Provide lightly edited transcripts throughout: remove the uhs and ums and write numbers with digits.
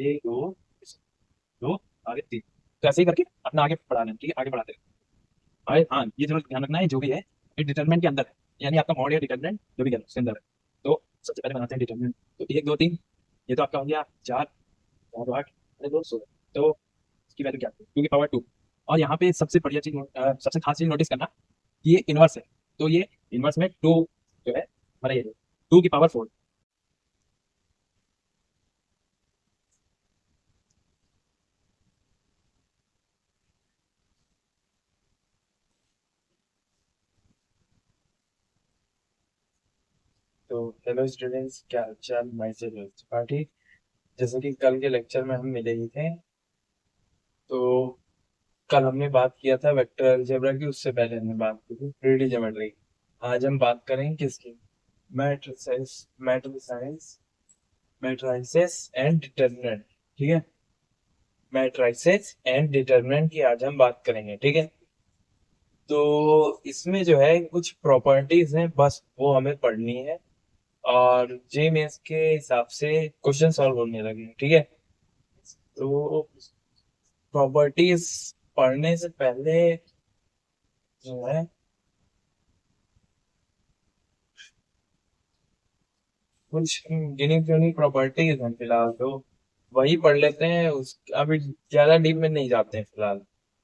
एक दो दो आगे तीन, तो ऐसे ही करके अपना आगे बढ़ाना है, ठीक है, आगे बढ़ाते हैं। और हाँ, ये जरूर ध्यान रखना है, जो भी है ये डिटरमिनेंट के अंदर है, यानी आपका मॉड या डिटरमिनेंट जो भी है उसके अंदर है। तो सबसे पहले बनाते हैं डिटरमिनेंट। तो एक दो तीन, ये तो आपका हो गया चार, चार दो आठ, अरे दो सोलह। तो इसकी वैल्यू क्या है, टू की पावर टू। और यहाँ पे सबसे बढ़िया चीज सबसे खास चीज नोटिस करना, कि ये इनवर्स है। तो ये इनवर्स में टू जो है हमारा, ये टू की पावर फोर। तो हेलो स्टूडेंट्स, क्या हालचाल। माई से पार्टी। जैसे कि कल के लेक्चर में हम मिले ही थे, तो कल हमने बात किया था वेक्टर अलजेब्रा की, उससे पहले हमने बात की थी 3D ज्योमेट्री। आज हम बात करेंगे किसकी, मैट्रिसेस मैट्रिसाइज मैट्राइसेस एंड डिटर्मिनेंट। ठीक है, मैट्राइसेस एंड डिटर्मिनेंट की आज हम बात करेंगे। ठीक है, तो इसमें जो है कुछ प्रॉपर्टीज हैं, बस वो हमें पढ़नी है और जे मेंस के हिसाब से क्वेश्चन सॉल्व होने लगे। ठीक है, तो प्रॉपर्टीज पढ़ने से पहले जो है कुछ गिनी चुनी प्रॉपर्टीज हैं फिलहाल, तो वही पढ़ लेते हैं। उस अभी ज्यादा डीप में नहीं जाते हैं फिलहाल,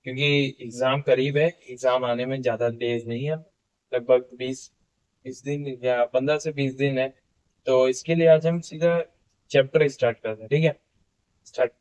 क्योंकि एग्जाम करीब है, एग्जाम आने में ज्यादा देर नहीं है, लगभग 20 20 दिन या 15 से 20 दिन है। तो इसके लिए आज हम सीधा चैप्टर स्टार्ट करते हैं। ठीक है, स्टार्ट।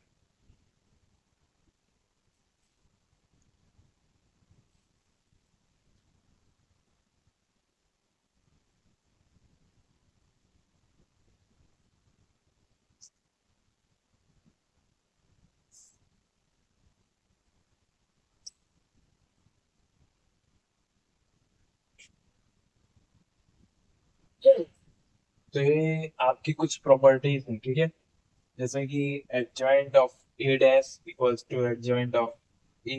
तो ये आपकी कुछ प्रॉपर्टीज हैं। ठीक है, जैसे कि adjoint of A dash equals to adjoint of E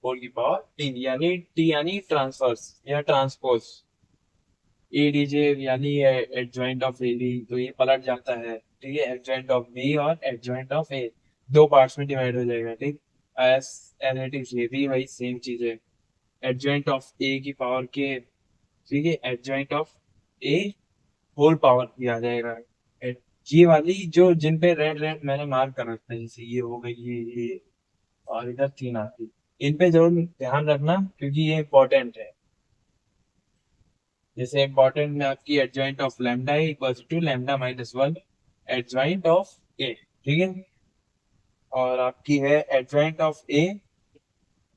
whole की पावर तीन, यानी टी यानी ट्रांसवर्स या ट्रांसपोज। ए डीजे यानी एडजॉइंट ऑफ ए बी, तो ये पलट जाता है। ठीक है, एडजॉइंट ऑफ बी और एडजॉइंट ऑफ ए दो पार्ट्स में डिवाइड हो जाएगा। ठीक, एस एन इट इज, ये भी वही सेम चीज है। एडजॉइंट ऑफ ए की पावर के, ठीक है, adjoint of A whole power भी आ जाएगा। ये वाली जो जिन पे रेड रेड मैंने मार्क कर रखा है, जैसे ये हो गई, ये और इधर तीन आती, इन पे जरूर ध्यान रखना क्योंकि ये इंपॉर्टेंट है। जैसे इंपॉर्टेंट में आपकी adjoint of lambda equals to lambda minus one adjoint of A. ठीक है, और आपकी है एडजॉइंट ऑफ ए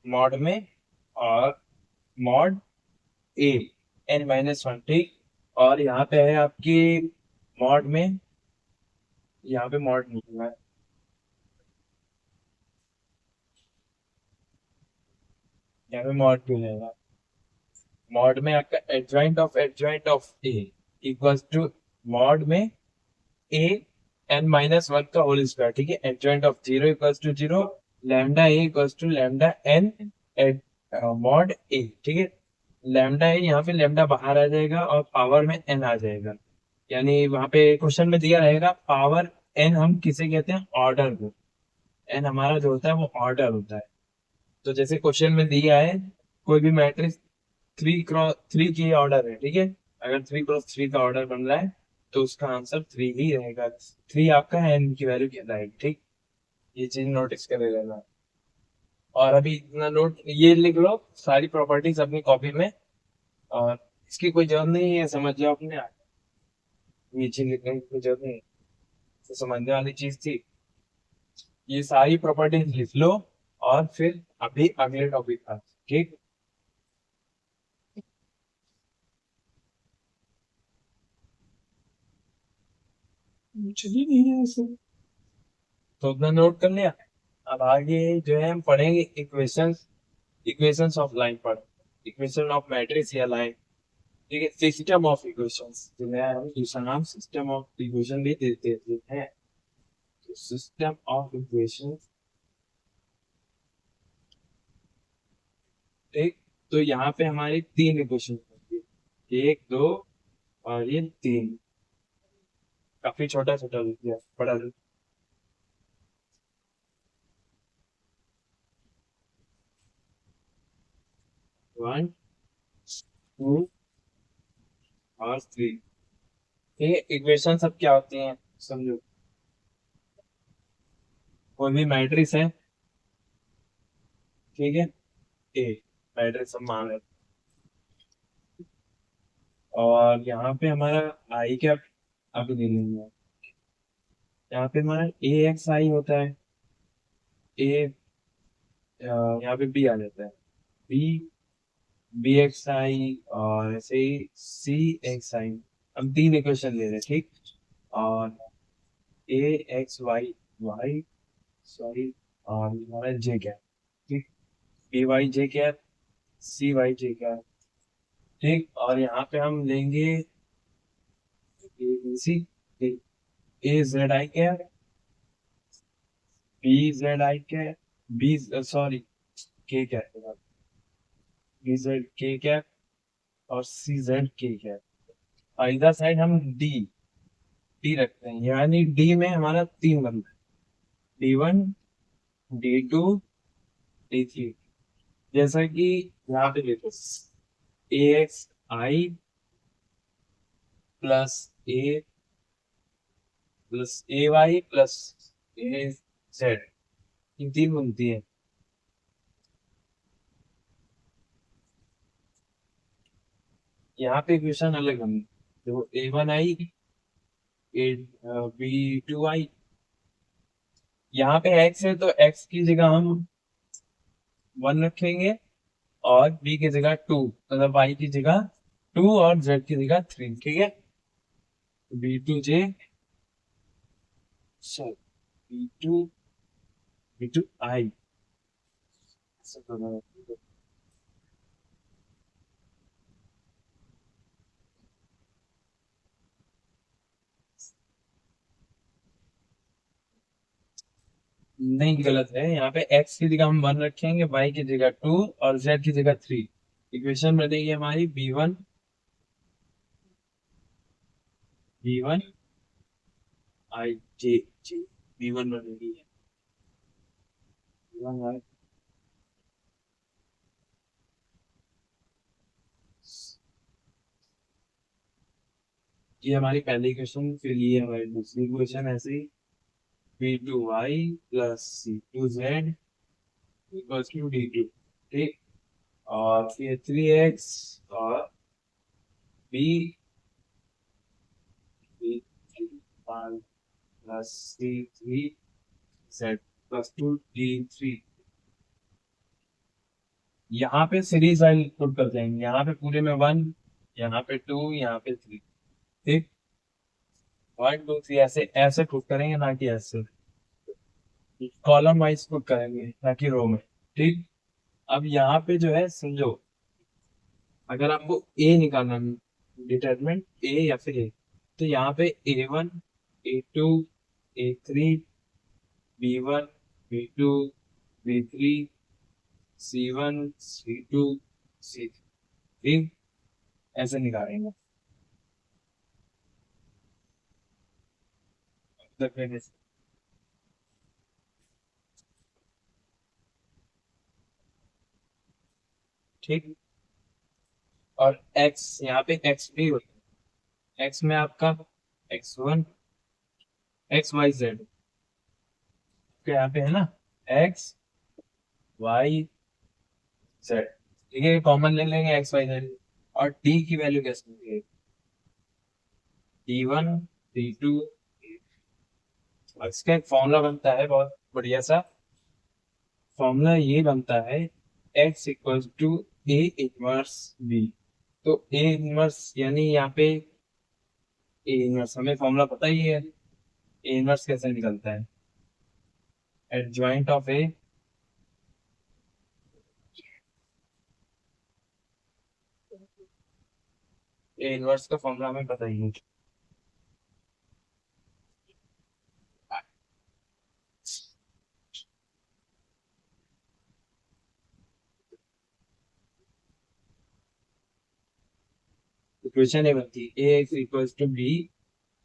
मॉड में और मॉड ए एन माइनस वन। ठीक, और यहाँ पे है आपकी मॉड में, यहाँ पे मॉड नहीं है, यहाँ पे मॉड क्यों रहेगा। मॉड में आपका adjoint of A equals to mod में ए एन माइनस वन का होल स्क्वायर। ठीक है, adjoint of zero equals to zero, lambda A equals to lambda N एड मॉड ए। ठीक है, लैम्डा ए यहाँ पे लैम्डा बाहर आ जाएगा और पावर में एन आ जाएगा, यानी वहां पे क्वेश्चन में दिया रहेगा पावर एन हम किसे कहते हैं, ऑर्डर को। एन हमारा जो होता है वो ऑर्डर होता है। तो जैसे क्वेश्चन में दिया है कोई भी मैट्रिक्स 3 क्रॉस 3 की ऑर्डर है। ठीक है, अगर 3 क्रॉस 3 का ऑर्डर बन रहा है तो उसका आंसर 3 ही रहेगा। 3 आपका एन की वैल्यू कहलाएगी। ठीक, ये चीज नोटिस कर लेना। और अभी इतना नोट ये लिख लो सारी प्रॉपर्टीज अपनी कॉपी में, और इसकी कोई जरूरत नहीं है, समझ जाओ अपने आप। नीचे लिखने की कोई जरूरत नहीं है, तो समझने वाली चीज थी। ये सारी प्रॉपर्टीज लिख लो और फिर अभी अगले टॉपिक पर। ठीक, चलिए नहीं है ऐसे, तो उतना नोट कर लिया। अब आगे जो है हम पढ़ेंगे इक्वेशंस, इक्वेशंस ऑफ लाइन पढ़, इक्वेशन ऑफ मैट्रिक्स या लाइन। ठीक है, सिस्टम ऑफ इक्वेशंस, जिन्हें हम दूसरा नाम सिस्टम ऑफ इक्वेशन भी देते हैं। तो सिस्टम ऑफ इक्वेशंस। ठीक, तो यहाँ पे हमारी तीन इक्वेशन होंगी, एक दो और ये तीन। काफी छोटा छोटा लिख दिया, बड़ा लिख। 1 2 और 3। ये इक्वेशन सब क्या होती हैं समझो। कोई भी मैट्रिक्स है, ठीक है, ए मैट्रिक्स हम मान लेते हैं। और यहाँ पे हमारा आई क्या अभी दे लेंगे। यहाँ पे हमारा ए एक्स आई होता है, ए यहाँ पे बी आ जाता है, बी बी एक्स आई, और ऐसे ही सी एक्स आई। हम तीन इक्वेशन ले रहे हैं, ठीक। और ए एक्स वाई वाई सॉरी, और हमारा जे क्या, ठीक, बी वाई जे क्या, सी वाई जे क्या, ठीक। और यहाँ पे हम लेंगे A B C, A Z I क्या, बी जेड आई क्या, बी सॉरी के क्या है, बी जेड के क्या, और सी जेड के क्या। और इधर साइड हम डी डी रखते हैं, यानी डी में हमारा तीन बनता है, D1 D2 D3। जैसा कि यहाँ पे देखो, ए एक्स आई प्लस ए प्लस ए वाई प्लस ए जेड, ये तीन बनती है। यहाँ पे इक्वेशन अलग बनी, देखो A1 आई, ए B2 आई। यहाँ पे x है तो x की जगह हम 1 रखेंगे, और b की जगह 2, मतलब y की जगह 2 और z की जगह 3, ठीक है। B2 j sorry B2 B2 I, नहीं गलत है, यहाँ पे x की जगह हम 1 रखेंगे, y की जगह 2 और z की जगह 3। इक्वेशन बनेगी हमारी B1 I J B1 बनेगी, B1 I। ये हमारी पहली इक्वेशन, फिर ये हमारी दूसरी इक्वेशन ऐसे ही, B2 I plus C2 Z equals to D2, ठीक। और फिर 3x और B B1 plus C3Z plus 2D3। यहाँ पे सीरीज वाइज पुट कर देंगे, यहाँ पे पूरे में 1, यहाँ पे 2, यहाँ पे 3, ठीक। 1 2 3 ऐसे ऐसे पुट करेंगे, ना कि ऐसे कॉलम वाइज पुट करेंगे, ना कि रो में, ठीक। अब यहाँ पे जो है समझो, अगर आपको ए निकालना, डिटरमिनेंट ए या फिर ए, तो यहाँ पे A1 A2 A3 B1 B2 B3 C1 C2 C3, ठीक, ऐसे निकालेंगे। ठीक। और x यहाँ पे x भी होता है, x में आपका x1 XYZ, तो यहाँ पे है ना XYZ, ठीक है, कॉमन ले लेंगे XYZ। और t की वैल्यू कैसे होगी, T1 T2। और इसका एक फॉर्मूला बनता है बहुत बढ़िया सा, फॉर्मूला ये बनता है x equals to A inverse B. तो ए इनवर्स यानी यहाँ पे ए इनवर्स हमें फॉर्मूला पता ही है, ए इनवर्स कैसे निकलता है, एडजॉइंट ऑफ ए इनवर्स का फॉर्मूला हमें पता ही है। इक्वेशन ये बनती है ए एक्स इक्वल्स टू बी,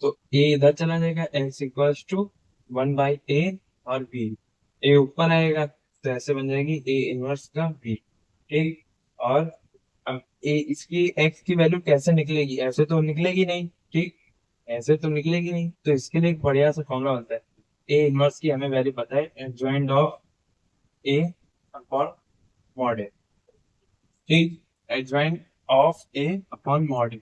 तो ए इधर चला जाएगा, एक्स इक्वल्स टू 1/a और बी, ए ऊपर आएगा, तो ऐसे बन जाएगी ए इनवर्स का बी, ठीक। और अब ए इसकी एक्स की वैल्यू कैसे निकलेगी, ऐसे तो निकलेगी नहीं, ठीक, ऐसे तो निकलेगी नहीं, तो इसके लिए एक बढ़िया सा फॉर्मूला होता है। ए इनवर्स की हमें वैल्यू पता है, adjoint of A upon mod A, ठीक, adjoint of A upon mod A.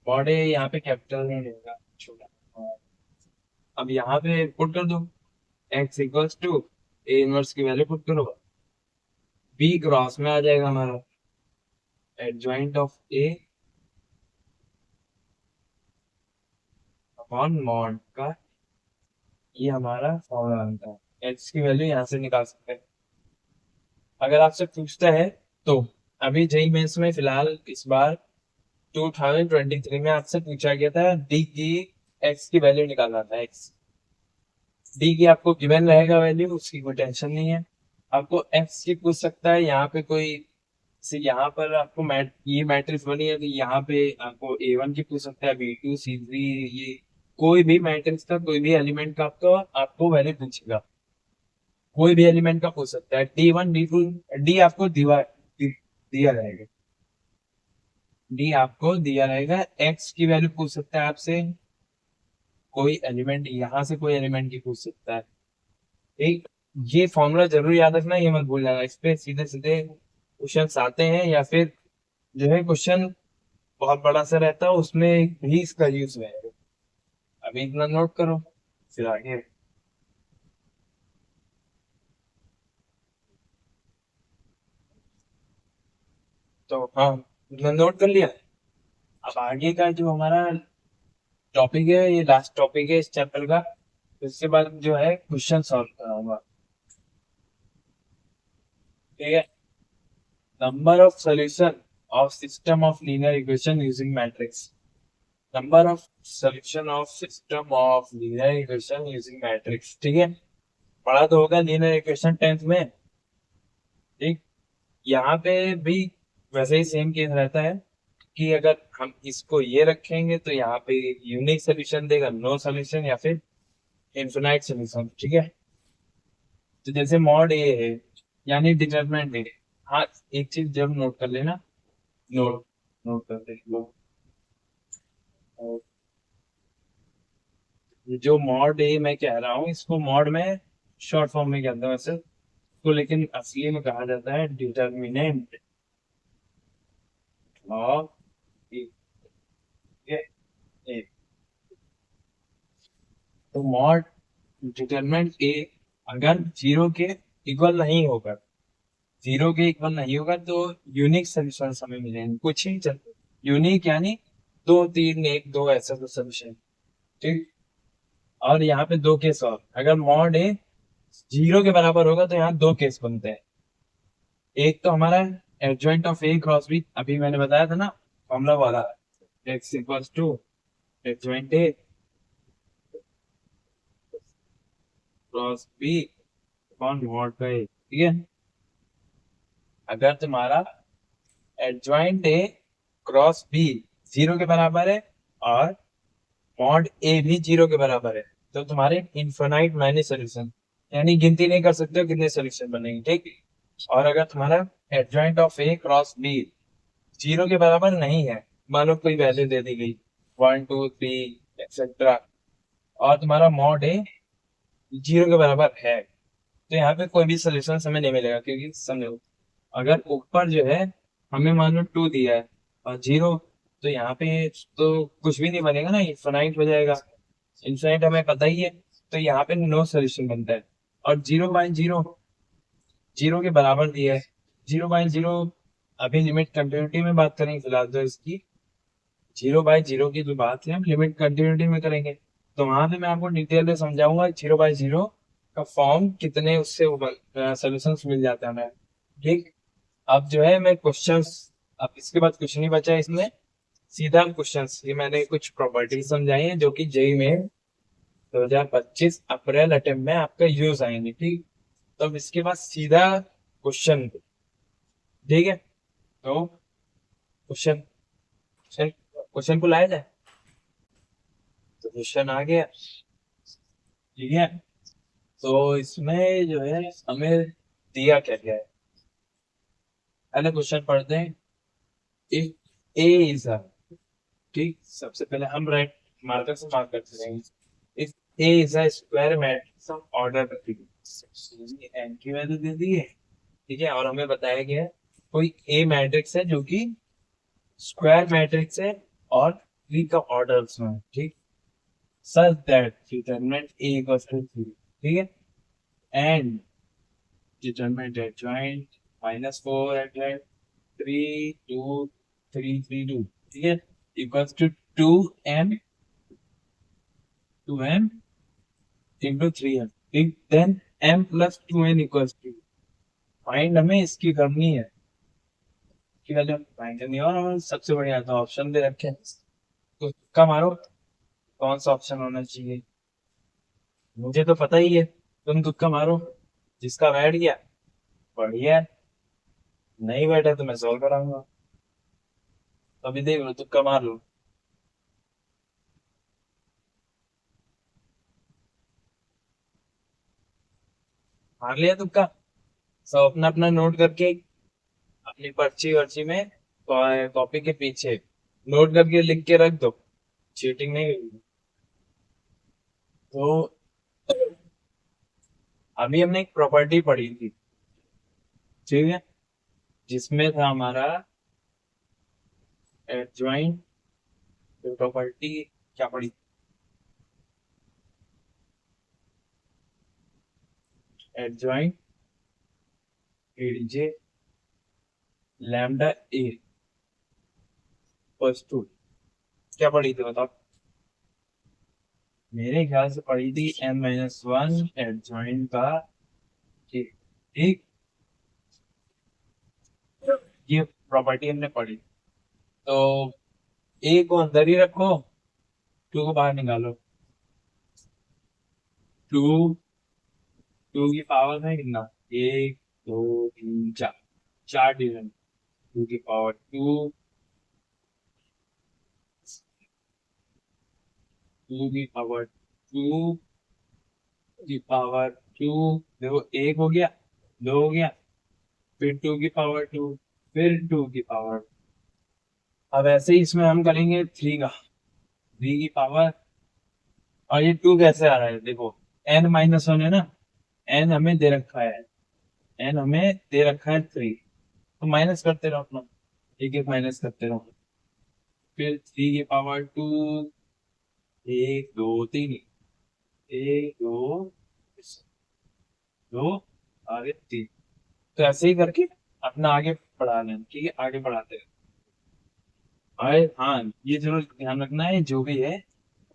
Mod A यहाँ पे कैपिटल नहीं रहेगा, छोटा। अब यहाँ पे पुट कर दो, X equals to A inverse की वैल्यू पुट करो, बी क्रॉस में आ जाएगा हमारा adjoint of A upon mod का, ये हमारा फॉर्मूला बनता है। एक्स की वैल्यू यहाँ से निकाल सकते हैं। अगर आपसे पूछता है तो अभी जेई मेंस में फिलहाल इस बार 2023 में आपसे पूछा गया था डी की एक्स की वैल्यू निकालना था। एक्स डी की आपको गिवन रहेगा वैल्यू, उसकी कोई टेंशन नहीं है। आपको एक्स की पूछ सकता है, यहाँ पे कोई से यहाँ पर आपको ये मैट्रिक्स बनी है तो यहाँ पे आपको A1 की पूछ सकता है, B2 C3, ये कोई भी मैट्रिक्स का कोई भी एलिमेंट का आपको आपको वैल्यू पूछेगा, कोई भी एलिमेंट का पूछ सकता है। D1 D2 डी आपको दिया रहेगा, डी आपको दिया रहेगा। एक्स की वैल्यू पूछ सकता है आपसे, कोई एलिमेंट यहाँ से कोई एलिमेंट की पूछ सकता है, ठीक। ये फॉर्मूला जरूर याद रखना, ये मत भूल जाना। इस पे सीधे सीधे क्वेश्चन आते हैं, या फिर जो है क्वेश्चन बहुत बड़ा सा रहता है, उसमें भी इसका यूज है। अभी इतना नोट करो, फिर आगे। तो हाँ, इतना नोट कर लिया। अब आगे का जो हमारा टॉपिक है, ये लास्ट टॉपिक है इस चैप्टर का, इसके बाद जो है क्वेश्चन सॉल्व कराऊंगा, ठीक है। Number of solution of system of linear equation using matrix, number of solution of system of linear equation using matrix, ठीक है। पढ़ा तो होगा लीनियर इक्वेशन 10th में, ठीक। यहाँ पे भी वैसे ही सेम केस रहता है कि अगर हम इसको ये रखेंगे तो यहाँ पे यूनिक सोल्यूशन देगा, नो सोल्यूशन, या फिर इन्फिनाइट सोल्यूशन, ठीक है। तो जैसे मॉड ए है, यानी डिटरमिनेंट ए। हाँ, एक चीज जरूर नोट कर लेना, नोट नोट कर ले लो। और ये जो मॉड ए मैं कह रहा हूँ, इसको मॉड में शॉर्ट फॉर्म में कहता हूँ वैसे तो, लेकिन असली में कहा जाता है डिटरमिनेंट ऑफ ए। तो मॉड डिटरमिनेंट ए अगर जीरो के इक्वल नहीं होगा, जीरो के इक्वल नहीं होगा तो यूनिक सोल्यूशन हमें मिलेंगे, कुछ ही चल, यूनिक यानी दो तीन एक दो ऐसा तो सोल्यूशन, ठीक। और यहाँ पे दो केस और, अगर मॉड ए जीरो के बराबर होगा तो यहाँ दो केस बनते हैं। एक तो हमारा adjoint of A cross B, अभी मैंने बताया था ना फॉर्मूला वाला, X equals to adjoint A cross B upon mod का ए, ठीक है। अगर तुम्हारा adjoint A cross B zero के बराबर है और मॉड ए भी जीरो के बराबर है, तो तुम्हारे इनफाइनाइट माइनस सोल्यूशन, यानी गिनती नहीं कर सकते हो कितने सोल्यूशन बनेंगे, ठीक। और अगर तुम्हारा adjoint of A cross B zero के बराबर नहीं है, मानो कोई वैल्यू दे दी गई 1 2 3 एक्सेट्रा, और तुम्हारा मॉड ए जीरो के बराबर है, तो यहाँ पे कोई भी सोल्यूशन हमें नहीं मिलेगा, क्योंकि समझो अगर ऊपर जो है हमें मान लो 2 दिया है और जीरो, तो यहाँ पे तो कुछ भी नहीं बनेगा ना, इनफाइनाइट हो जाएगा। इनफाइनाइट हमें पता ही है, तो यहाँ पे नो सोल्यूशन बनता है। और 0/0 जीरो के बराबर दिया है, 0/0 अभी लिमिट कंटिन्यूटी में बात करेंगे फिलहाल तो इसकी, 0/0 की जो बात है हम लिमिट कंटिन्यूटी में करेंगे, तो वहां पे मैं आपको डिटेल में समझाऊंगा 0/0 का फॉर्म कितने उससे सोल्यूशन मिल जाता है हमें, ठीक। अब जो है मैं क्वेश्चंस, अब इसके बाद कुछ नहीं बचा है इसमें, सीधा क्वेश्चंस, ये मैंने कुछ प्रॉपर्टीज समझाई है जो कि जेई में 2025 अप्रैल अटेम्प्ट में आपका यूज आएंगे, ठीक। तो अब इसके बाद सीधा क्वेश्चन, ठीक है। तो क्वेश्चन क्वेश्चन को लाया जाए, तो क्वेश्चन आ गया, ठीक है। तो इसमें जो है हमें दिया क्या गया है, पहले क्वेश्चन पढ़ते हैं। इफ ए इज अ, ठीक, सबसे पहले हम राइट मार्कर से मार्क करते रहेंगे। If A is a square matrix of order N की वैल्यू दे दी है, ठीक है, और हमें बताया गया है कोई ए मैट्रिक्स है जो कि स्क्वायर मैट्रिक्स है और थ्री का ऑर्डर में है, ठीक, such that determinant A equals to 3, ठीक है, and determinant adjoint -4 adjoint 3 2 3 3 2, ठीक है, equals to 2m 2m into 3m, ठीक, then m plus 2n equals to, find हमें इसकी करनी है, इसकी वैल्यू फाइंड करनी है, और हमें सबसे बढ़िया तो ऑप्शन दे रखे हैं, तो तुक्का मारो कौन सा ऑप्शन होना चाहिए। मुझे तो पता ही है, तुम तुक्का मारो, जिसका बैठ गया बढ़िया है, नहीं बैठा तो मैं सॉल्व कराऊंगा। तो अभी देख लो, तुक्का मार लो। मार लिया तुक्का, सब अपना अपना नोट करके अपनी पर्ची वर्ची में कॉपी के पीछे नोट करके लिख के रख दो, चीटिंग नहीं होगी। तो अभी हमने एक प्रॉपर्टी पढ़ी थी, ठीक है, जिसमें था हमारा एडजॉइंट प्रॉपर्टी, क्या पढ़ी, एडजॉइंट एडजे लैम्डा ए प्लस 2, क्या पढ़ी थी बताओ। मेरे ख्याल से पढ़ी थी n-1 एडजॉइंट का, ठीक, ठीक, ये प्रॉपर्टी हमने पढ़ी। तो ए को अंदर ही रखो, टू को बाहर निकालो, टू, टू की पावर में कितना, एक दो तीन चार, चार डिवीजन, टू की पावर टू, टू की पावर टू की पावर टू, देखो एक हो गया, दो हो गया, फिर टू की पावर टू, फिर टू की पावर, अब ऐसे ही इसमें हम करेंगे थ्री का, थ्री की पावर, और ये टू कैसे आ रहा है देखो, n-1 है ना, n हमें दे रखा है, n हमें दे रखा है थ्री, तो माइनस करते रहो अपना, एक एक माइनस करते रहो, फिर थ्री की पावर टू, एक दो तीन, एक दो दो, आगे तीन, तो ऐसे ही करके अपना आगे बढ़ा लें, ठीक है, आगे बढ़ाते हैं। और हाँ, ये जरूर ध्यान रखना है, जो भी है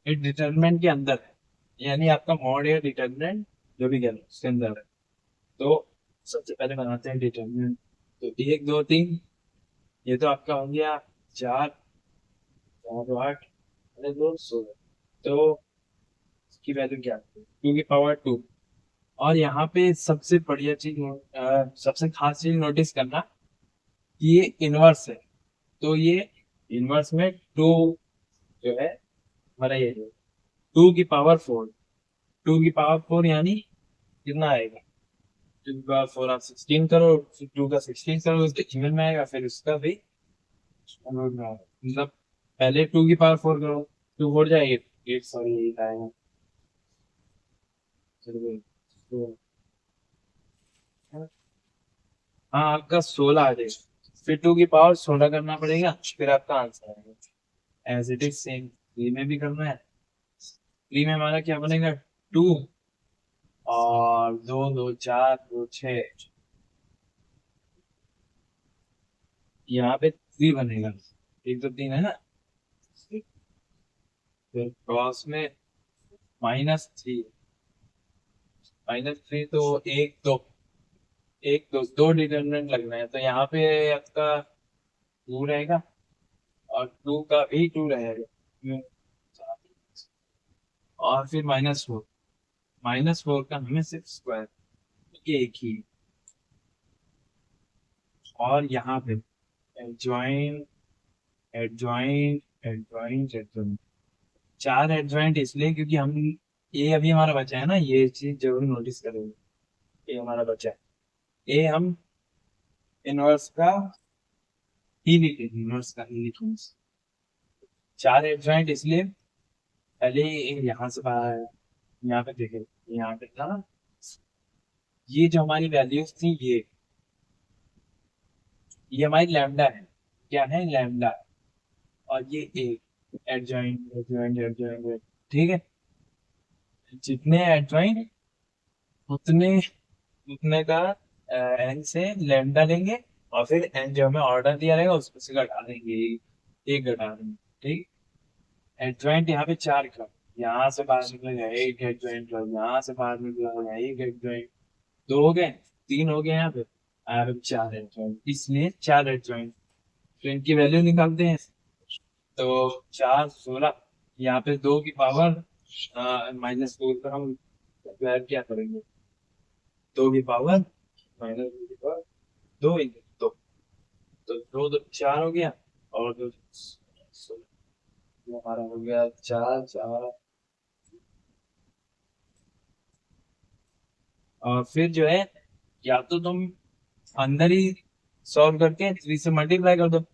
ये डिटरमिनेंट के अंदर है, यानी आपका मॉड या डिटरमिनेंट जो भी कह लो उसके अंदर है। तो सबसे पहले बनाते हैं डिटरमिनेंट, तो एक दो तीन, ये तो आपका हो गया चार, चार दो आठ, अरे दो 16, तो इसकी वैल्यू क्या है, टू की पावर टू, और यहाँ पे सबसे बढ़िया चीज सबसे खास चीज नोटिस करना कि ये इनवर्स है, तो ये इनवर्स में टू जो है हमारा, ये टू की पावर फोर, टू की पावर फोर यानी कितना आएगा, टू की पावर फोर आप 16 करो, फिर टू का 16 करो, उसके इवन में आएगा, फिर उसका भी रूट में आएगा, मतलब पहले टू की पावर फोर करो, टू फोर जाए एट, एट सॉरी एट आएगा, चलो तो हाँ आपका 16 आ जाएगा, फिर टू की पावर 16 करना पड़ेगा, फिर आपका आंसर आएगा, as it is same three में भी करना है, थ्री में हमारा क्या बनेगा, टू, और दो दो चार दो छः, यहाँ पे थ्री बनेगा, एक दो तीन है ना, फिर क्रॉस में -3, -3 तो एक दो, एक दो दो डिटरमिनेंट लगना है, तो यहाँ पे आपका टू रहेगा, और टू का भी टू रहेगा, और फिर -4, -4 का हमें सिर्फ स्क्वायर, ये एक ही, और यहाँ पे एडजॉइंट एडजॉइंट एडजॉइंट एडजॉइंट, चार एडजॉइंट इसलिए क्योंकि हम, ये अभी हमारा बचा है ना, ये चीज जरूर नोटिस करेंगे, ये हमारा बचा है, ये हम इनवर्स का ही लिखे, इनवर्स का ही लिखे। चार एडजॉइंट इसलिए पहले यहाँ से बाहर, यहाँ पे देखे, यहाँ पे था ना, ये जो हमारी वैल्यूज थी, ये हमारी लैम्डा है, क्या है, लैम्डा। और ये एक एडजॉइंट एडजॉइंट एडजॉइंट, ठीक है। जितने एडजॉइंट उतने उतने का एन से लैम्डा लेंगे, और फिर एन जो हमें ऑर्डर दिया रहेगा उसमें से घटा देंगे, एक घटा देंगे, ठीक। एडजॉइंट यहाँ पे चार का, यहाँ से बाहर निकलेगा एक एडजॉइंट, यहाँ से बाहर निकलेगा एक एडजॉइंट, दो हो गए, तीन हो गए यहाँ पे, यहाँ पे चार एडजॉइंट, इसलिए चार एडजॉइंट। तो इनकी वैल्यू निकालते हैं। तो चार 16, यहाँ पे दो की पावर -4 पर हम स्क्वायर क्या करेंगे, दो की पावर माइनस दो की पावर दो इंटू दो, तो दो दो चार हो गया, और दो 16, ये हमारा हो गया चार चार। और फिर जो है, या तो तुम अंदर ही सॉल्व करके 3 से मल्टीप्लाई कर दो,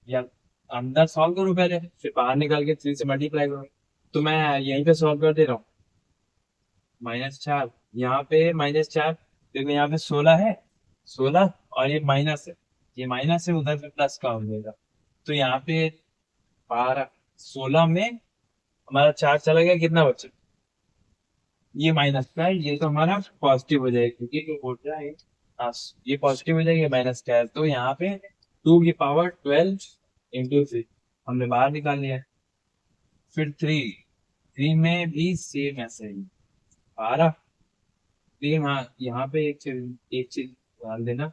या अंदर सॉल्व करो पहले, फिर बाहर निकाल के 3 से मल्टीप्लाई करो। तो मैं यहीं पे सॉल्व कर दे रहा हूँ। -4, यहाँ पे -4, देखो यहाँ पे 16 है, 16, और ये माइनस है, ये माइनस है, उधर पे प्लस का हो जाएगा। तो यहाँ पे 12, 16 में हमारा 4 चला गया, कितना बचा, ये माइनस का है, ये तो हमारा पॉजिटिव हो जाएगा, क्योंकि जो बोल रहा है, हाँ, ये पॉजिटिव हो जाएगा, माइनस का है, तो यहाँ पे 2 की पावर 12 इंटू 3 हमने बाहर निकाल लिया। फिर 3 में भी सेम ऐसे ही 12, 3, हाँ, यहाँ पे एक चीज ध्यान देना,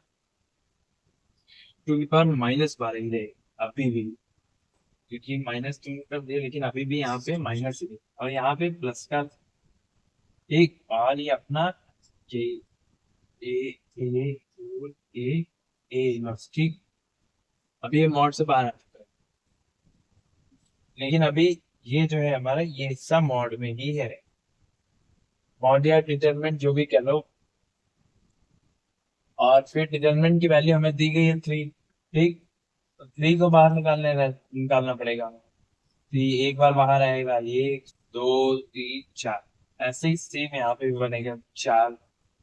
2 की पावर -12 ही रहेगा अभी भी, क्योंकि माइनस तुम कर दिया, लेकिन अभी भी यहाँ पे माइनस ही है। और यहाँ पे प्लस का एक, और ये अपना ये ए ए ए बस, ठीक। अभी ये मॉड से बाहर आ चुका है, लेकिन अभी ये जो है हमारा, ये हिस्सा मॉड में ही है, मॉड या डिटरमिनेंट जो भी कह लो। और फिर डिटरमिनेंट की वैल्यू हमें दी गई है 3, ठीक। तो 3 को बाहर निकालना पड़ेगा। 3 एक बार बाहर आएगा, 1 2 3 4, ऐसे ही सेम यहाँ पे भी बनेगा, 4,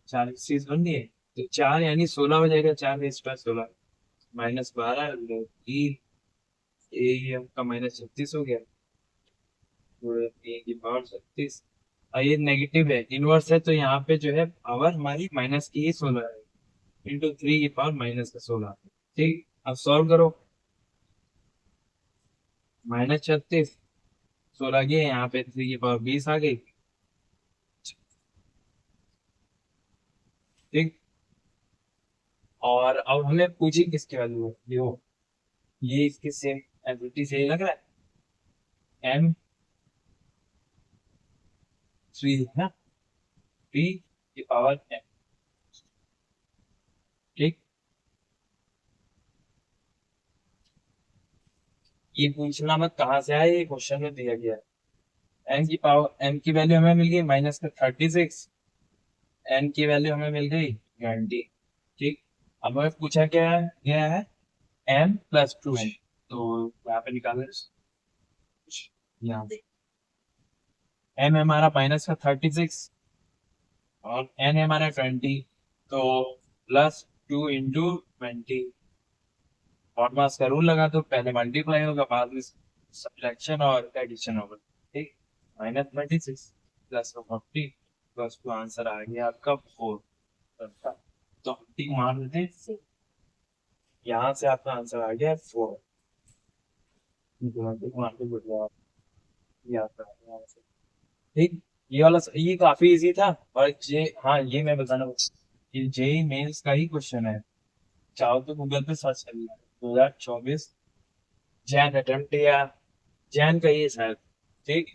4 चीज बन गई है। तो 4 यानी 16 हो जाएगा, 4 इस पर 16, -12, 3, ये आपका -36 हो गया, पूरे 3 की पावर 36। और ये नेगेटिव है, इनवर्स है, तो यहाँ पे जो है पावर हमारी माइनस की ही 16 है, इंटू 3 की पावर -16, ठीक। अब सॉल्व करो, -36, 16 गए, यहाँ पे 3 की पावर 20 आ गई, ठीक। और अब हमें पूछी किसकी वैल्यू है, ये इसके सेम एबिलिटी से लग रहा है, M3 है ना, 3 की पावर M, ठीक। ये पूछना मत कहाँ से आया, ये क्वेश्चन में दिया गया है। M की वैल्यू हमें मिल गई -36, N की वैल्यू हमें मिल गई 20, ठीक। अब हमें पूछा क्या गया है, M+2N, तो यहाँ पे निकालें, यहाँ पे M हमारा -36 और N है हमारा 20, तो +2 इंटू 20, और मास का रूल लगा, तो पहले मल्टीप्लाई होगा, बाद में सब्ट्रैक्शन और एडिशन होगा, ठीक। -26 +40 +2, आंसर आ गया आपका 4। तो हम टिक मार देते हैं, यहाँ से आपका आंसर आ गया 4। टिक मार के बोल रहा आप, ये आपका आंसर, ठीक। ये वाला ये काफी इजी था। और जे, हाँ, ये मैं बताना, ये जेई मेंस का ही क्वेश्चन है, चाहो तो गूगल पे सर्च कर लिया, 2024 जैन अटेम्प्ट या जैन का ही है शायद, ठीक।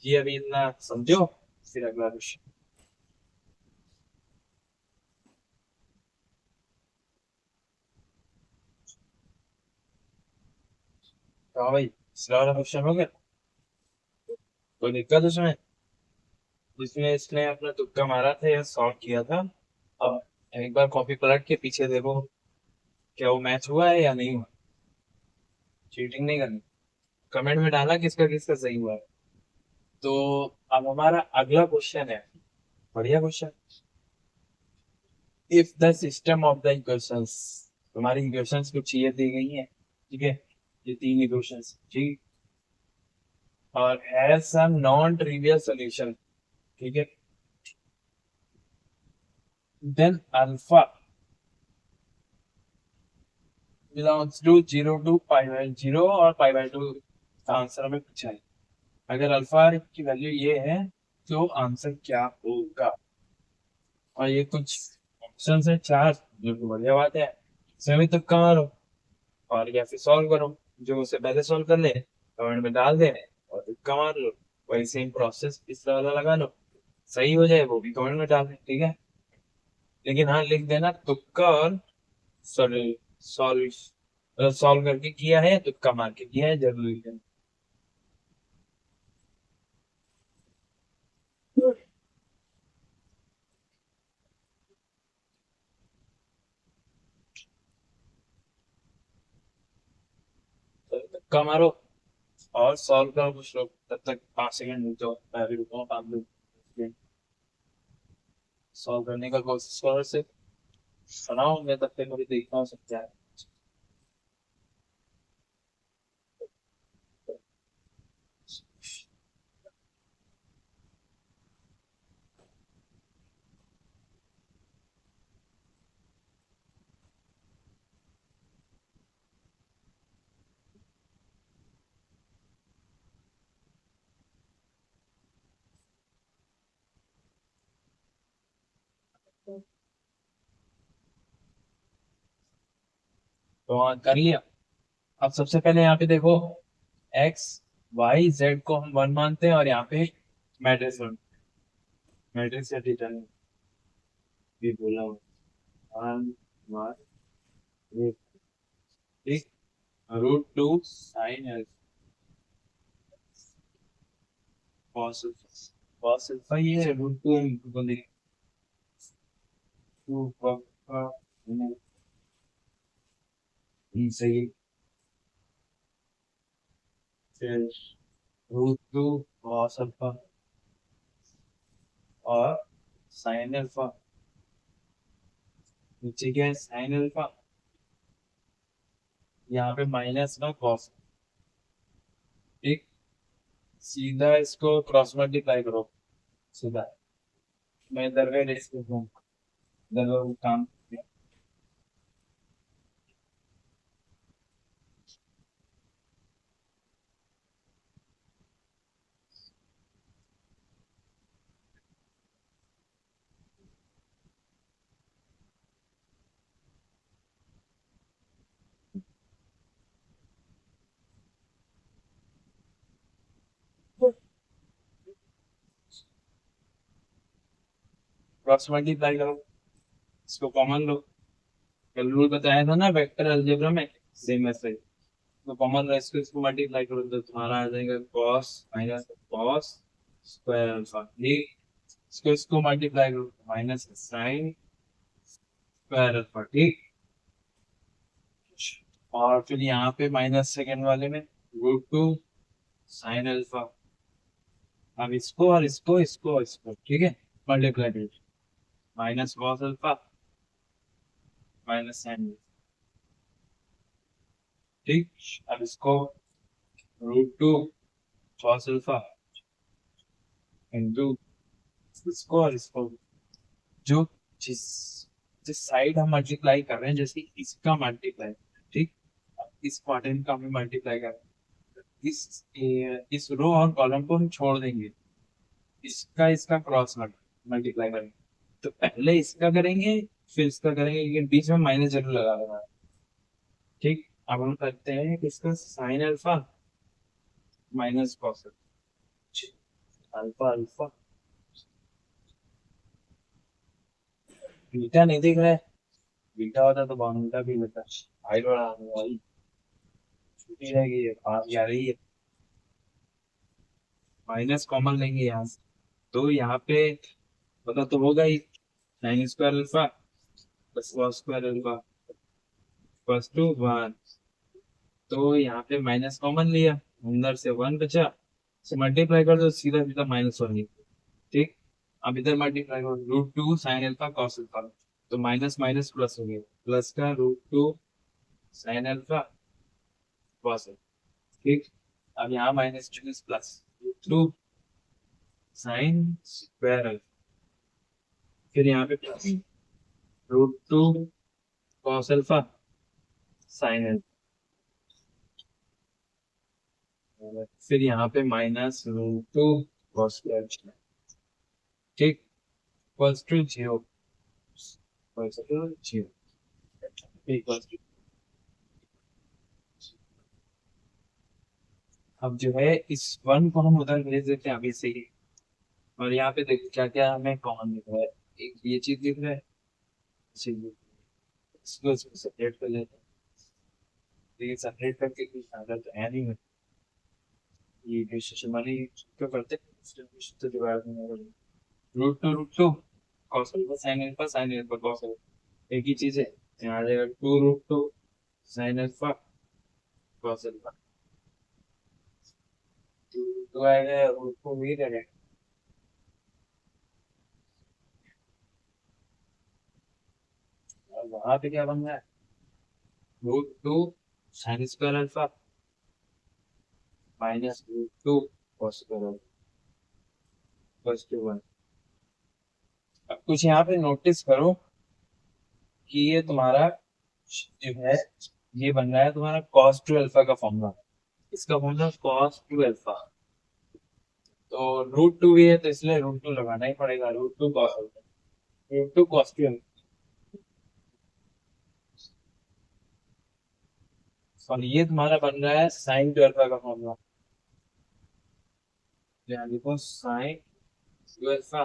ये अभी इतना समझो, फिर अगला क्वेश्चन। तो भाई, इसका वाला क्वेश्चन हो गया, कोई दिक्कत उसमें, इसमें इसने अपना तुक्का मारा था या सॉल्व किया था। अब एक बार कॉपी पलट के पीछे देखो क्या वो मैच हुआ है या नहीं हुआ। चीटिंग नहीं करनी। कमेंट में डाला किसका किसका सही हुआ है। तो अब हमारा अगला क्वेश्चन है, बढ़िया question. If the system of the equations, तुम्हारी इक्वेशंस कुछ ये दी गई हैं, ठीक है, ये तीन इक्वेशंस, ठीक, और has some non trivial solution, ठीक है, then alpha belongs to 0 to π/0 और π/2 आंसर में पूछा है। अगर अल्फा की वैल्यू ये है तो आंसर क्या होगा। और ये कुछ ऑप्शन है चार, जो कि बढ़िया बात है, इसमें भी तुक्का मारो और या फिर सॉल्व करो। जो उससे पहले सॉल्व कर ले कमेंट में डाल दे और तुक्का मार लो। वही सेम प्रोसेस इस वाला लगा लो, सही हो जाए वो भी कमेंट में डाल दे, ठीक है। लेकिन हाँ लिख देना तुक्का और सॉल्व सॉल्व करके किया है, तुक्का मार के किया है, जरूर लिख देना। तो तुक्का मारो और सॉल्व करो कुछ लोग, तब तक 5 सेकंड रुक जाओ, मैं भी रुका हूँ 5 मिनट सॉल्व करने का कोशिश करो। से सुनाओ, मैं तब तक अभी देखता हूँ सब क्या है। तो हाँ कर लिया। अब सबसे पहले यहाँ पे देखो, एक्स वाई जेड को हम 1 मानते हैं और यहाँ पे मैट्रिक्स मैट्रिक्स या डिटरमिनेंट भी बोला हुआ वन वन ठीक, √2 sine alpha cos alpha, cos alpha ये है √2 बोले टू सही है। फिर √2 कॉस अल्फा और साइन अल्फा, नीचे क्या है साइन अल्फा, यहाँ पे माइनस का कॉस, ठीक, सीधा इसको क्रॉस मल्टीप्लाई करो सीधा। मैं इधर का इसको इधर का काम क्रॉस मल्टीप्लाई करो, इसको कॉमन लो। कल रूल बताया था ना वेक्टर अलजेब्रा में, सेम वैसे ही। तो कॉमन लो, इसको इसको मल्टीप्लाई करो तो तुम्हारा आ जाएगा cos minus cos square alpha, ठीक, इसको इसको मल्टीप्लाई करो माइनस साइन स्क्वायर अल्फा, ठीक। और फिर यहाँ पे माइनस सेकेंड वाले में √2 साइन अल्फा। अब इसको और इसको इसको और इसको, ठीक है, मल्टीप्लाई करो minus cos alpha minus sine, ठीक। अब इसको √2 कॉस अल्फा इंटू इसको और इसको, जो जिस जिस साइड हम मल्टीप्लाई कर रहे हैं, जैसे इसका मल्टीप्लाई, ठीक, इस क्वाड्रेंट का हम मल्टीप्लाई कर रहे हैं, इस रो और कॉलम को हम छोड़ देंगे, इसका इसका क्रॉस मल्टीप्लाई करेंगे। तो पहले इसका करेंगे फिर इसका करेंगे, लेकिन बीच में माइनस जरूर लगा देना, ठीक। अब हम करते हैं कि इसका sign alpha minus cos alpha alpha, beta नहीं दिख रहा है, बीटा होता तो बाउंडा भी होता, हाइट बढ़ा भाई, छुट्टी रहेगी ये पास जा रही है, माइनस कॉमन लेंगे यहाँ से, तो यहाँ पे पता तो होगा ही sine square alpha cos square alpha equals to 1। तो यहाँ पे माइनस कॉमन लिया, अंदर से 1 बचा, से मल्टीप्लाई कर दो, सीधा सीधा -1 ही। ठीक, अब इधर मल्टीप्लाई करो, √2 साइन अल्फा कॉस अल्फा, तो माइनस माइनस प्लस हो गया, प्लस का √2 साइन अल्फा कॉस अल्फा। ठीक, अब यहाँ minus plus √2 sine square alpha, फिर यहाँ पे plus √2 cos alpha sine alpha, फिर यहाँ पे माइनस √2 कॉस स्क्वायर। ठीक, equals to 0, equals to 0, equals to. अब जो है इस 1 को हम उधर भेज देते हैं अभी से ही, और यहाँ पे देखो क्या क्या हमें कॉमन दिख रहा है। एक ये चीज दिख रहा है, इसको इसको सेपरेट कर लेते हैं, लेकिन सेपरेट करके कुछ फायदा तो है नहीं। ये डिस्ट्रीब्यूशन वाली क्यों करते हैं, डिस्ट्रीब्यूशन तो डिवाइड नहीं होगा। √2 cos alpha sine alpha cos alpha, एक ही चीज है। यहाँ आ जाएगा 2√2 साइन अल्फा cos अल्फा, तो आएगा √2 भी रहेगा। और वहां पे क्या बन रहा है, √2 sine square alpha minus √2 cos square alpha equals to 1। अब कुछ यहाँ पे नोटिस करो कि ये तुम्हारा जो है, ये बन रहा है तुम्हारा cos2 अल्फा का फॉर्मूला। इसका फॉर्मूला cos2 अल्फा, तो √2 भी है तो इसलिए √2 लगाना ही पड़ेगा, √2 cos अल्फा, √2 cos2 अल्फा। और ये तुम्हारा बन रहा है sin2 अल्फा का फॉर्मूला, यहाँ देखो sin2 अल्फा,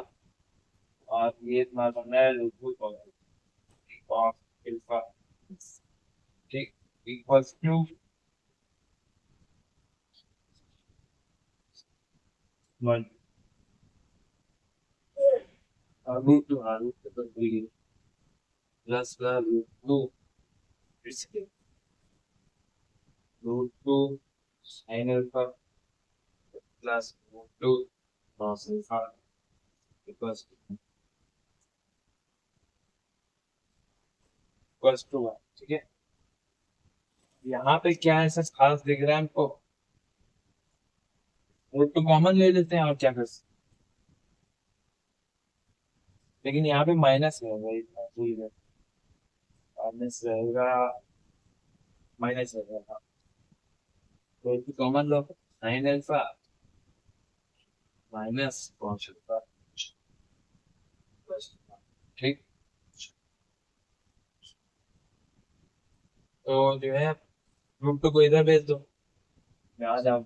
और ये तुम्हारा बन रहा है √2 cos अल्फा। ठीक, इक्वल्स टू 1। √2, हाँ √2 तो भूल गए, प्लस का √2, फिर से √2 sin alpha plus √2 cos alpha equals to 1। ठीक है, यहाँ पे क्या ऐसा खास दिख रहा है हमको, √2 कॉमन ले लेते हैं और क्या कर सकते, लेकिन यहाँ पे माइनस रहेगा, इतना भूल गए, माइनस रहेगा, माइनस रहेगा, √2 कॉमन लो, sine alpha minus cos alpha. ठीक, तो जो है √2 को इधर भेज दो, आ जाओ,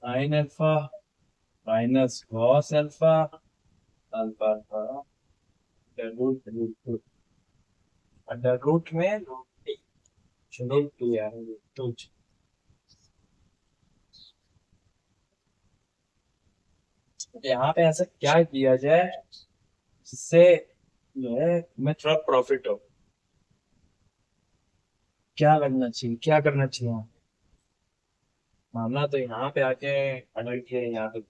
sine alpha minus cos alpha alpha alpha √2 under root में √2 यार √2। यहाँ पे ऐसा क्या किया जाए जिससे जो है मैं थोड़ा प्रॉफिट हो, क्या करना चाहिए, क्या करना चाहिए यहाँ? मामला तो यहाँ पे आके अटक गया, यहाँ पे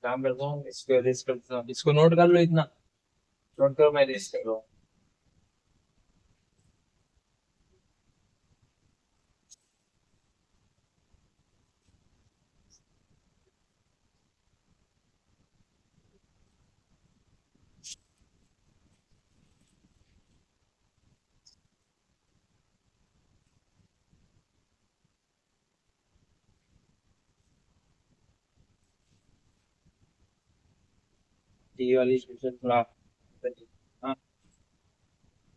काम करता हूँ, इसको erase करता हूँ, इसको नोट कर लो, इतना नोट करो, मैं erase कर रहा हूँ। ये वाली इक्वेशन थोड़ा, हाँ,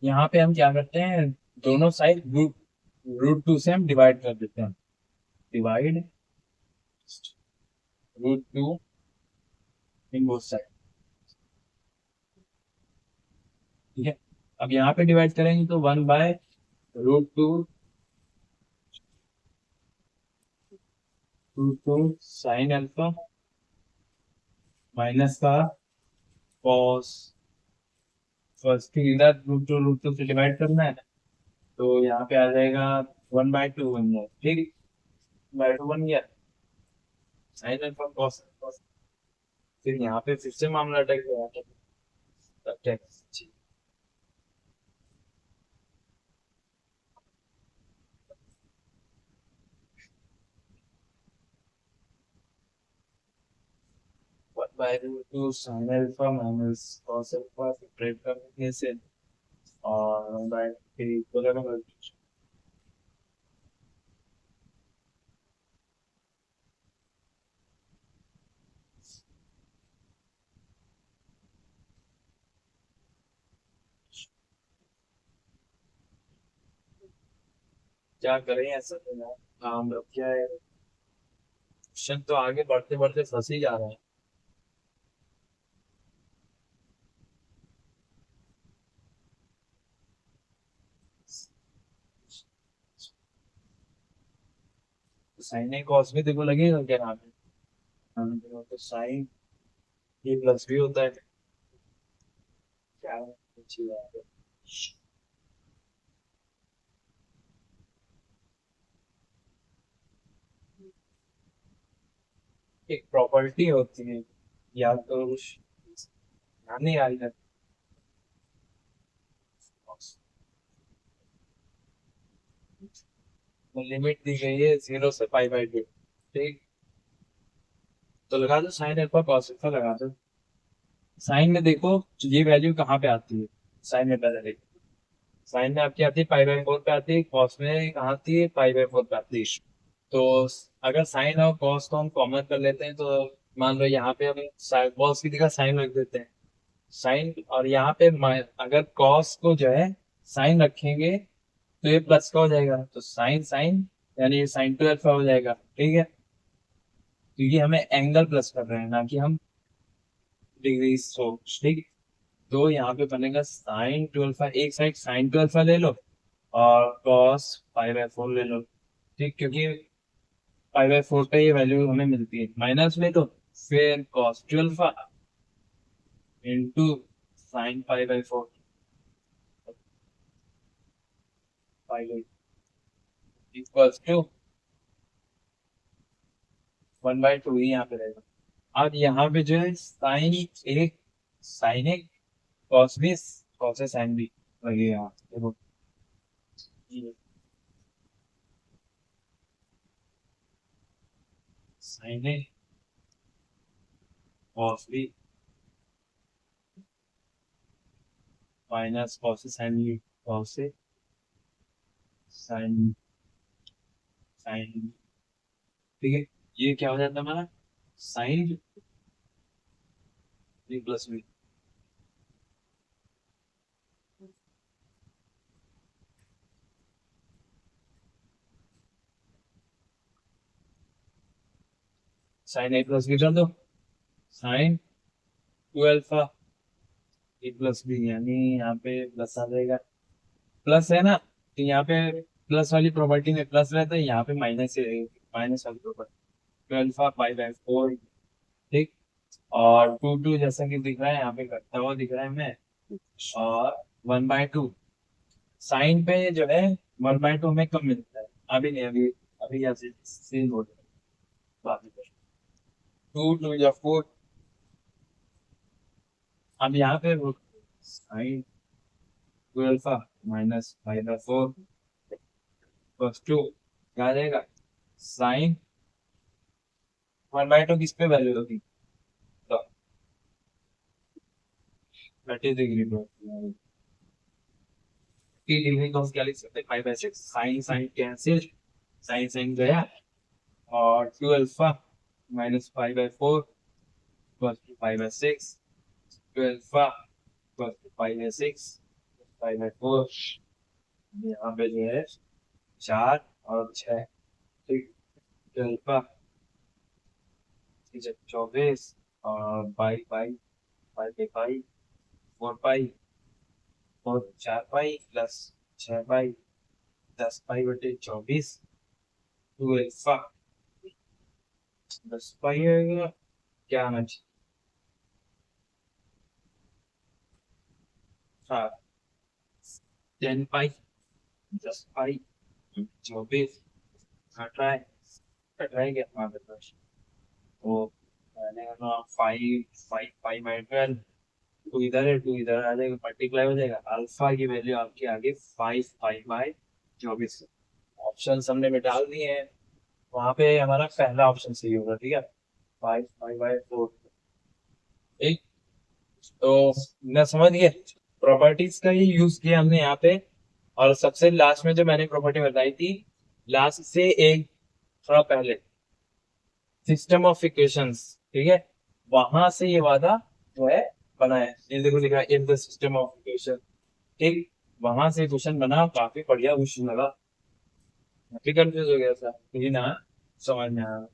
यहाँ पे हम क्या करते हैं, दोनों साइड √2 से हम डिवाइड कर देते हैं, डिवाइड √2 इन बोथ साइड। ठीक है, अब यहाँ पे डिवाइड करेंगे तो 1/√2 √2 साइन अल्फा माइनस का कॉस फर्स्ट इधर रूट टू से डिवाइड करना है, तो यहाँ पे आ जाएगा 1/2 बन गया, ठीक, 1/2 बन गया, साइन अल्फा कॉस। फिर यहाँ पे फिर से मामला अटक गया, अटक 1/2 sign alpha minus cos alpha subtract करने से, और 1/3 इक्वल है क्या करें ऐसा तो यार, काम रख क्या है, क्वेश्चन तो आगे बढ़ते बढ़ते फंस ही जा रहा है। साइन ए कॉस भी देखो लगेगा क्या नाम है, तो साइन ए प्लस भी होता है, क्या अच्छी बात है। एक प्रॉपर्टी होती है, या तो ध्यान नहीं आ रही है, लिमिट दी गई है 0 से π/2, ठीक, तो लगा दो साइन अल्फा कॉस अल्फा लगा दो। साइन में देखो ये वैल्यू कहाँ पे आती है, साइन में पहले देखो, साइन में आपकी आती है π/4 पे आती है, कॉस में कहाँ आती है, π/4 पे आती है। तो अगर साइन और कॉस को हम कॉमन कर लेते हैं, तो मान लो यहाँ पे हम कॉस की जगह साइन रख देते हैं, साइन, और यहाँ पे अगर कॉस को जो है साइन रखेंगे तो ये प्लस का हो जाएगा, तो साइन साइन यानी साइन टू अल्फा हो जाएगा, ठीक है, क्योंकि हमें एंगल प्लस कर रहे हैं ना कि हम डिग्री, सो ठीक। तो यहाँ पे बनेगा साइन टू अल्फा, एक साइड साइन टू अल्फा ले लो और कॉस π/4 ले लो, ठीक, क्योंकि π/4 पे ये वैल्यू हमें मिलती है, माइनस ले लो, फिर cos two alpha into sine π/4 equals to 1/2 ही यहाँ पे रहेगा। अब यहाँ पे जो है साइन एक कॉस भी, कॉस है साइन भी लगेगा, देखो sine A cos B minus cos sine B, cos से साइन साइन, ठीक है, ये क्या हो जाता है हमारा sine B plus B, sine A plus B कर दो, sine two alpha A plus B, यानी यहाँ पे प्लस आ जाएगा, प्लस है ना, तो यहाँ पे प्लस वाली प्रॉपर्टी में प्लस रहता है, यहाँ पे माइनस ही रहेगी, माइनस वाली प्रॉपर्टी, तो अल्फा π/4, ठीक, और 2 जैसा कि दिख रहा है यहाँ पे करता हुआ दिख रहा है हमें, और 1/2 साइन पे जो है 1/2 हमें कम मिलता है, अभी नहीं, अभी अभी ऐसे सेम हो जाएगा बाद में, 2 या 4। अब यहाँ पे sine two alpha minus π/4 plus 2 क्या आ जाएगा, साइन 1/2 किस पे वैल्यू होगी, तो 30 डिग्री पर, की डिग्री को हम क्या लिख सकते हैं, 5/6, sine sine cancel, sine sine गया, और 2 alpha minus 5/4 plus 5/6, 2 alpha plus 5/6 5/4, यहाँ पे जो है 4 और 6, ठीक, 2 अल्फा 24, और पाई पाई पाई पे पाई 4 पाई, और 4 पाई प्लस 6 पाई 10 पाई/24, 2 अल्फा 10 पाई आएगा, क्या आना चाहिए, हाँ 10 पाई 10 पाई 24 अठारह क्या हाँ बस वो मैंने कहा 5 बाई 12 टू इधर है टू इधर आ जाएगा मल्टीप्लाई हो जाएगा अल्फा की वैल्यू आपकी आगे 5 बाई 24 ऑप्शन हमने में डाल दिए हैं वहां पे हमारा पहला ऑप्शन सही होगा ठीक है 5 बाई 4 ठीक तो मैं समझ गया प्रॉपर्टीज का ही यूज किया हमने यहाँ पे और सबसे लास्ट में जो मैंने प्रॉपर्टी बताई थी लास्ट से एक थोड़ा पहले सिस्टम ऑफ इक्वेशंस ठीक है वहां से ये वादा जो है बनाया ये देखो लिखा in the system of equation ठीक वहां से क्वेश्चन बना काफी बढ़िया क्वेश्चन लगा काफी कंफ्यूज हो गया था लेकिन हाँ समझ में आया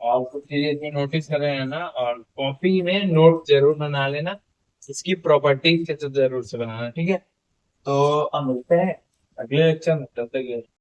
और कुछ चीजें इसमें नोटिस कर रहे हैं ना और कॉपी में नोट जरूर बना लेना इसकी प्रॉपर्टीज के तो जरूर से बनाना ठीक है तो अब मिलते हैं अगले लेक्चर में तब तक